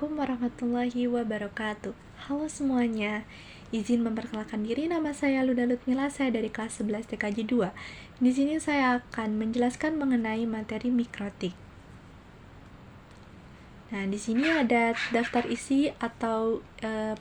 Assalamualaikum warahmatullahi wabarakatuh. Halo semuanya. Izin memperkenalkan diri, nama saya Luda Lutmila, saya dari kelas 11 TKJ 2. Di sini saya akan menjelaskan mengenai materi mikrotik. Nah, di sini ada daftar isi atau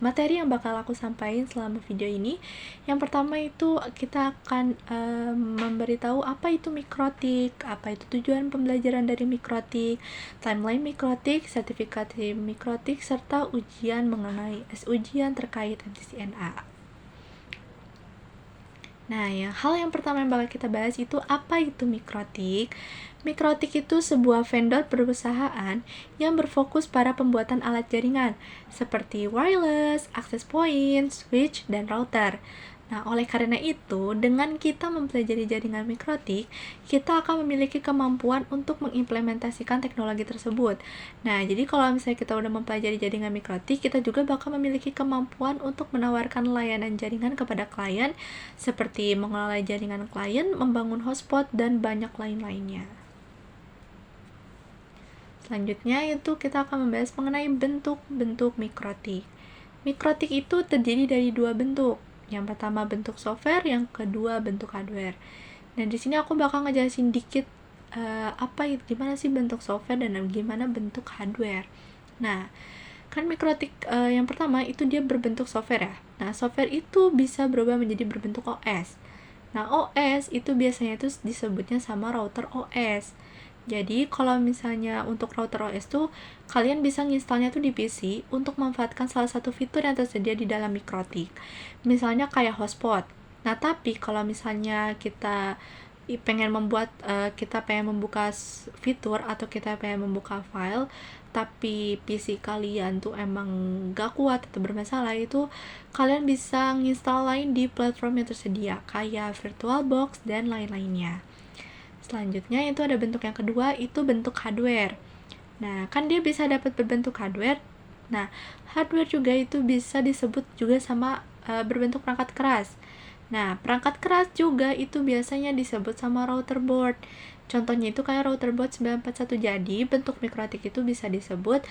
materi yang bakal aku sampaikan selama video ini. Yang pertama itu kita akan memberitahu apa itu mikrotik, apa itu tujuan pembelajaran dari mikrotik, timeline mikrotik, sertifikat mikrotik, serta ujian mengenai ujian terkait MCCNA. Nah, hal yang pertama yang bakal kita bahas itu apa itu mikrotik. Mikrotik itu sebuah vendor perusahaan yang berfokus pada pembuatan alat jaringan seperti wireless, access point, switch, dan router. Nah, oleh karena itu, dengan kita mempelajari jaringan mikrotik, kita akan memiliki kemampuan untuk mengimplementasikan teknologi tersebut. Nah, jadi kalau misalnya kita udah mempelajari jaringan mikrotik, kita juga bakal memiliki kemampuan untuk menawarkan layanan jaringan kepada klien, seperti mengelola jaringan klien, membangun hotspot, dan banyak lain-lainnya. Selanjutnya itu kita akan membahas mengenai bentuk-bentuk mikrotik. Mikrotik itu terdiri dari dua bentuk. Yang pertama bentuk software, yang kedua bentuk hardware. Dan di sini aku bakal ngejelasin dikit gimana sih bentuk software dan gimana bentuk hardware. Nah, kan mikrotik yang pertama itu dia berbentuk software ya. Nah, software itu bisa berubah menjadi berbentuk OS. Nah, OS itu biasanya itu disebutnya sama router OS. Jadi, kalau misalnya untuk router OS tuh, kalian bisa nginstalnya tuh di PC untuk memanfaatkan salah satu fitur yang tersedia di dalam mikrotik. Misalnya kayak hotspot. Nah, tapi kalau misalnya kita pengen membuka fitur atau kita pengen membuka file, tapi PC kalian tuh emang gak kuat atau bermasalah, itu kalian bisa nginstal lain di platform yang tersedia, kayak VirtualBox dan lain-lainnya. Selanjutnya itu ada bentuk yang kedua, itu bentuk hardware. Nah, kan dia bisa dapat berbentuk hardware. Nah, hardware juga itu bisa disebut juga sama berbentuk perangkat keras. Nah, perangkat keras juga itu biasanya disebut sama router board. Contohnya itu kayak router board 941. Jadi, bentuk mikrotik itu bisa disebut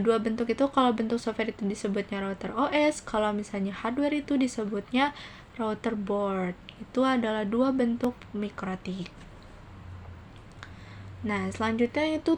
dua bentuk itu. Kalau bentuk software itu disebutnya router OS, kalau misalnya hardware itu disebutnya router board. Itu adalah dua bentuk mikrotik. Nah, selanjutnya itu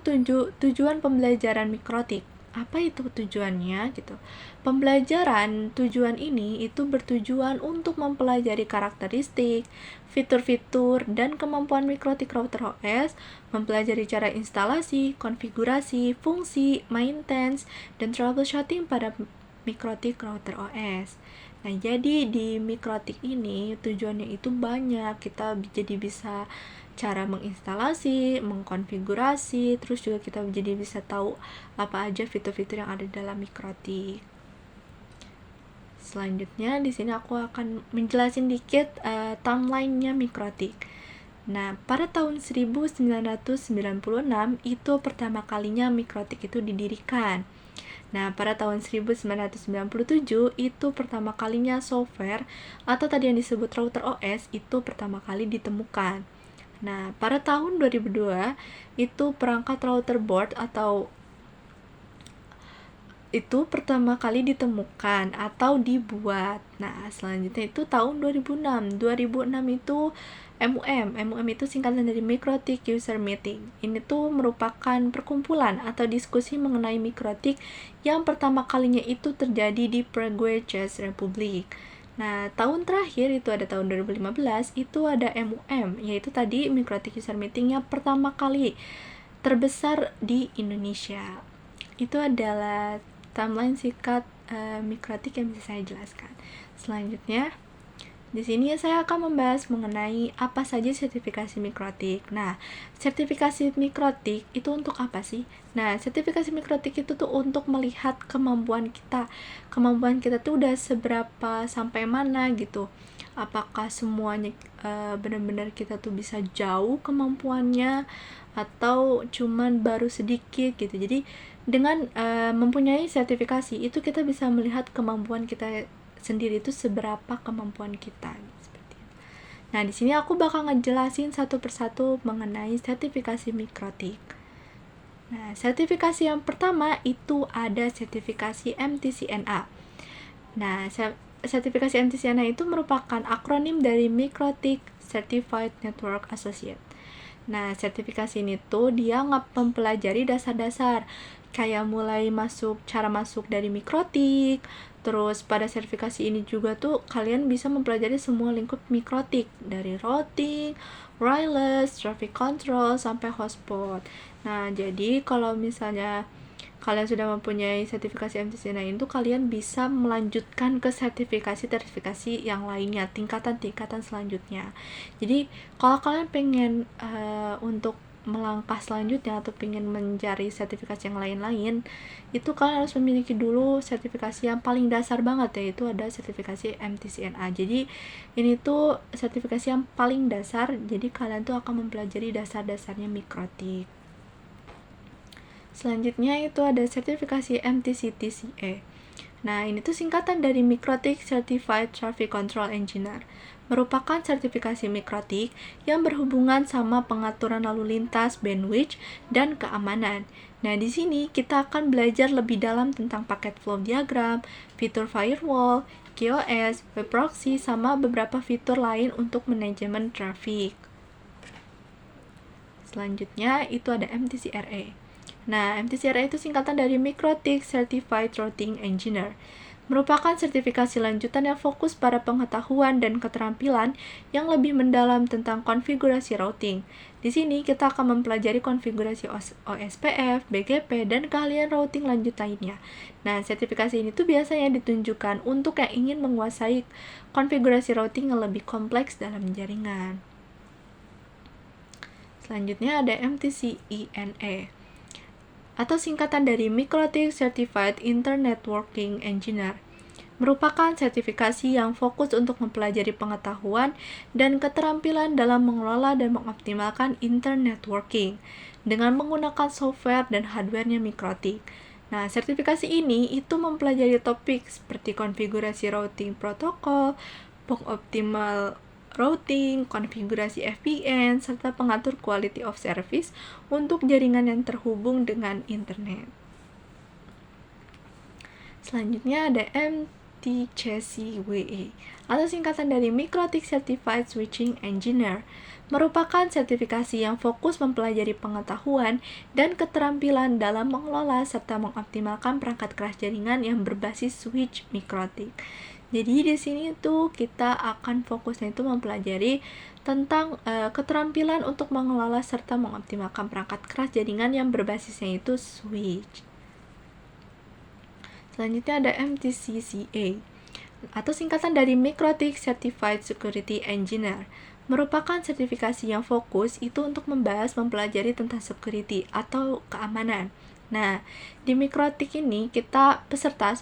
tujuan pembelajaran mikrotik. Apa itu tujuannya gitu? Pembelajaran tujuan ini itu bertujuan untuk mempelajari karakteristik, fitur-fitur, dan kemampuan mikrotik router OS, mempelajari cara instalasi, konfigurasi, fungsi, maintenance, dan troubleshooting pada mikrotik router OS. Nah, jadi di mikrotik ini tujuannya itu banyak. Kita jadi bisa cara menginstalasi, mengkonfigurasi, terus juga kita jadi bisa tahu apa aja fitur-fitur yang ada dalam mikrotik. Selanjutnya di sini aku akan menjelasin dikit timeline-nya mikrotik. Nah, pada tahun 1996 itu pertama kalinya mikrotik itu didirikan. Nah, pada tahun 1997 itu pertama kalinya software atau tadi yang disebut router OS itu pertama kali ditemukan. Nah, pada tahun 2002 itu perangkat router board atau itu pertama kali ditemukan atau dibuat. Nah, selanjutnya itu tahun 2006. 2006 itu MUM itu singkatan dari Mikrotik User Meeting. Ini tuh merupakan perkumpulan atau diskusi mengenai mikrotik yang pertama kalinya itu terjadi di Prague, Czech Republic. Nah, tahun terakhir itu ada tahun 2015, itu ada MUM, yaitu tadi Mikrotik User Meeting yang pertama kali terbesar di Indonesia. Itu adalah timeline singkat mikrotik yang bisa saya jelaskan. Selanjutnya, di sini saya akan membahas mengenai apa saja sertifikasi mikrotik. Nah, sertifikasi mikrotik itu untuk apa sih? Nah, sertifikasi mikrotik itu tuh untuk melihat kemampuan kita. Kemampuan kita tuh udah seberapa sampai mana gitu. Apakah semuanya benar-benar kita tuh bisa jauh kemampuannya atau cuman baru sedikit gitu. Jadi, dengan mempunyai sertifikasi itu kita bisa melihat kemampuan kita sendiri itu seberapa kemampuan kita seperti itu. Nah, di sini aku bakal ngejelasin satu persatu mengenai sertifikasi mikrotik. Nah, sertifikasi yang pertama itu ada sertifikasi MTCNA. Nah, sertifikasi MTCNA itu merupakan akronim dari MikroTik Certified Network Associate. Nah, sertifikasi ini tuh dia mempelajari dasar-dasar kayak mulai cara masuk dari MikroTik. Terus pada sertifikasi ini juga tuh kalian bisa mempelajari semua lingkup MikroTik dari routing, wireless, traffic control sampai hotspot. Nah, jadi kalau misalnya kalian sudah mempunyai sertifikasi MTCNA itu, kalian bisa melanjutkan ke sertifikasi yang lainnya, tingkatan-tingkatan selanjutnya. Jadi kalau kalian pengen untuk melangkah selanjutnya atau pengen mencari sertifikasi yang lain-lain, itu kalian harus memiliki dulu sertifikasi yang paling dasar banget, yaitu ada sertifikasi MTCNA. Jadi ini tuh sertifikasi yang paling dasar, jadi kalian tuh akan mempelajari dasar-dasarnya MikroTik. Selanjutnya itu ada sertifikasi MTCTCA. Nah, ini tuh singkatan dari MikroTik Certified Traffic Control Engineer. Merupakan sertifikasi MikroTik yang berhubungan sama pengaturan lalu lintas, bandwidth, dan keamanan. Nah, di sini kita akan belajar lebih dalam tentang packet flow diagram, fitur firewall, QoS, web proxy, sama beberapa fitur lain untuk manajemen traffic. Selanjutnya itu ada MTCRA. Nah, MTCRA itu singkatan dari MikroTik Certified Routing Engineer. Merupakan sertifikasi lanjutan yang fokus pada pengetahuan dan keterampilan yang lebih mendalam tentang konfigurasi routing. Di sini kita akan mempelajari konfigurasi OSPF, BGP, dan keahlian routing lanjut lainnya. Nah, sertifikasi ini tuh biasanya ditunjukkan untuk yang ingin menguasai konfigurasi routing yang lebih kompleks dalam jaringan. Selanjutnya ada MTCENA, atau singkatan dari MikroTik Certified Internet Working Engineer. Merupakan sertifikasi yang fokus untuk mempelajari pengetahuan dan keterampilan dalam mengelola dan mengoptimalkan internet working dengan menggunakan software dan hardware-nya MikroTik. Nah, sertifikasi ini itu mempelajari topik seperti konfigurasi routing protokol, pengoptimal routing, konfigurasi VPN, serta pengatur quality of service untuk jaringan yang terhubung dengan internet. Selanjutnya ada MTCCWE, atau singkatan dari MikroTik Certified Switching Engineer. Merupakan sertifikasi yang fokus mempelajari pengetahuan dan keterampilan dalam mengelola serta mengoptimalkan perangkat keras jaringan yang berbasis switch MikroTik. Jadi di sini tuh kita akan fokusnya itu mempelajari tentang keterampilan untuk mengelola serta mengoptimalkan perangkat keras jaringan yang berbasisnya itu switch. Selanjutnya ada MTCCA, atau singkatan dari MikroTik Certified Security Engineer. Merupakan sertifikasi yang fokus itu untuk mempelajari tentang security atau keamanan. Nah, di MikroTik ini peserta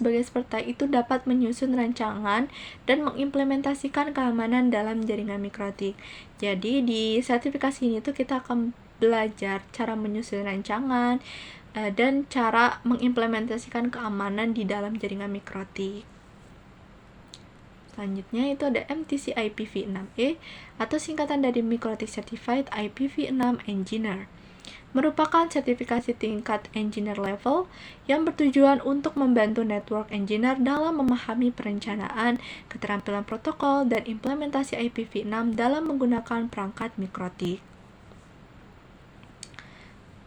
itu dapat menyusun rancangan dan mengimplementasikan keamanan dalam jaringan MikroTik. Jadi di sertifikasi ini tuh kita akan belajar cara menyusun rancangan dan cara mengimplementasikan keamanan di dalam jaringan MikroTik. Selanjutnya itu ada MTC IPv6E, atau singkatan dari MikroTik Certified IPv6 Engineer. Merupakan sertifikasi tingkat engineer level yang bertujuan untuk membantu network engineer dalam memahami perencanaan, keterampilan protokol, dan implementasi IPv6 dalam menggunakan perangkat MikroTik.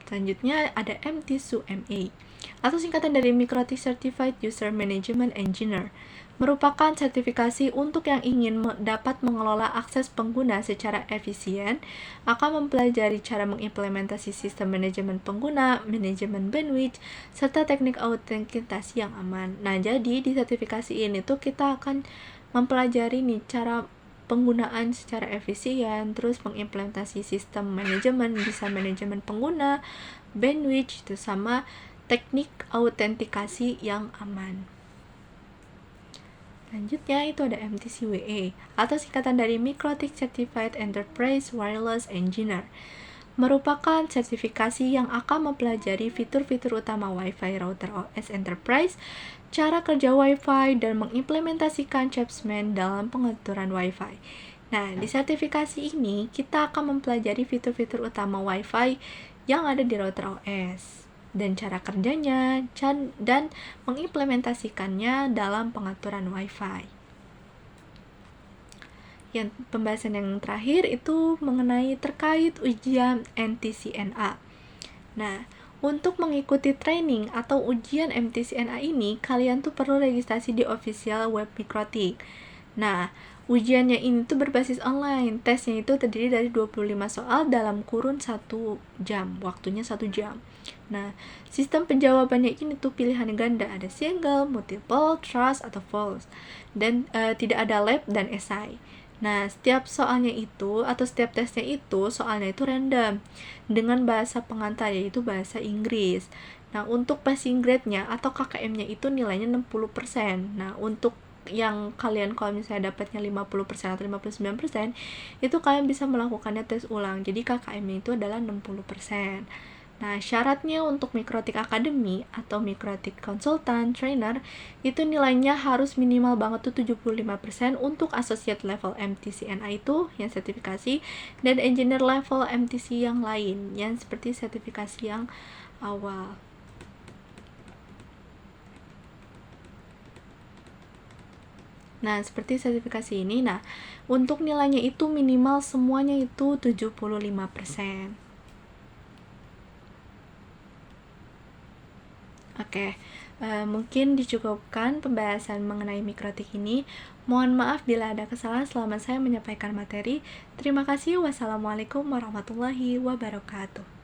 Selanjutnya ada MTSUME, atau singkatan dari MikroTik Certified User Management Engineer. Merupakan sertifikasi untuk yang ingin dapat mengelola akses pengguna secara efisien, akan mempelajari cara mengimplementasi sistem manajemen pengguna, manajemen bandwidth, serta teknik autentikasi yang aman. Nah, jadi di sertifikasi ini tuh kita akan mempelajari nih cara penggunaan secara efisien, terus mengimplementasi sistem manajemen, bisa manajemen pengguna, bandwidth, itu sama teknik autentikasi yang aman. Selanjutnya itu ada MTCWE, atau singkatan dari MikroTik Certified Enterprise Wireless Engineer. Merupakan sertifikasi yang akan mempelajari fitur-fitur utama Wi-Fi router OS Enterprise, cara kerja Wi-Fi, dan mengimplementasikan Chapsman dalam pengaturan Wi-Fi. Nah, di sertifikasi ini kita akan mempelajari fitur-fitur utama Wi-Fi yang ada di router OS. dan cara kerjanya, dan mengimplementasikannya dalam pengaturan Wi-Fi. Yang pembahasan yang terakhir itu mengenai terkait ujian NTCNA. Nah, untuk mengikuti training atau ujian MTCNA ini, kalian tuh perlu registrasi di official web Mikrotik. Nah, ujiannya ini tuh berbasis online. Tesnya itu terdiri dari 25 soal dalam kurun 1 jam. Waktunya 1 jam. Nah, sistem penjawabannya ini tuh pilihannya ganda. Ada single, multiple, trust, atau false. Dan tidak ada lab dan esai. Nah, setiap soalnya itu atau setiap tesnya itu soalnya itu random dengan bahasa pengantar yaitu bahasa Inggris. Nah, untuk passing grade-nya atau KKM-nya itu nilainya 60%. Nah, untuk yang kalian kalau misalnya dapatnya 50% atau 59%, itu kalian bisa melakukannya tes ulang. Jadi KKM-nya itu adalah 60%. Nah, syaratnya untuk Mikrotik Academy atau Mikrotik Consultant Trainer itu nilainya harus minimal banget tuh 75% untuk associate level MTCNA itu yang sertifikasi, dan engineer level MTC yang lain yang seperti sertifikasi yang awal. Nah, seperti sertifikasi ini, nah, untuk nilainya itu minimal semuanya itu 75%. Oke, mungkin dicukupkan pembahasan mengenai Mikrotik ini. Mohon maaf bila ada kesalahan selama saya menyampaikan materi. Terima kasih. Wassalamualaikum warahmatullahi wabarakatuh.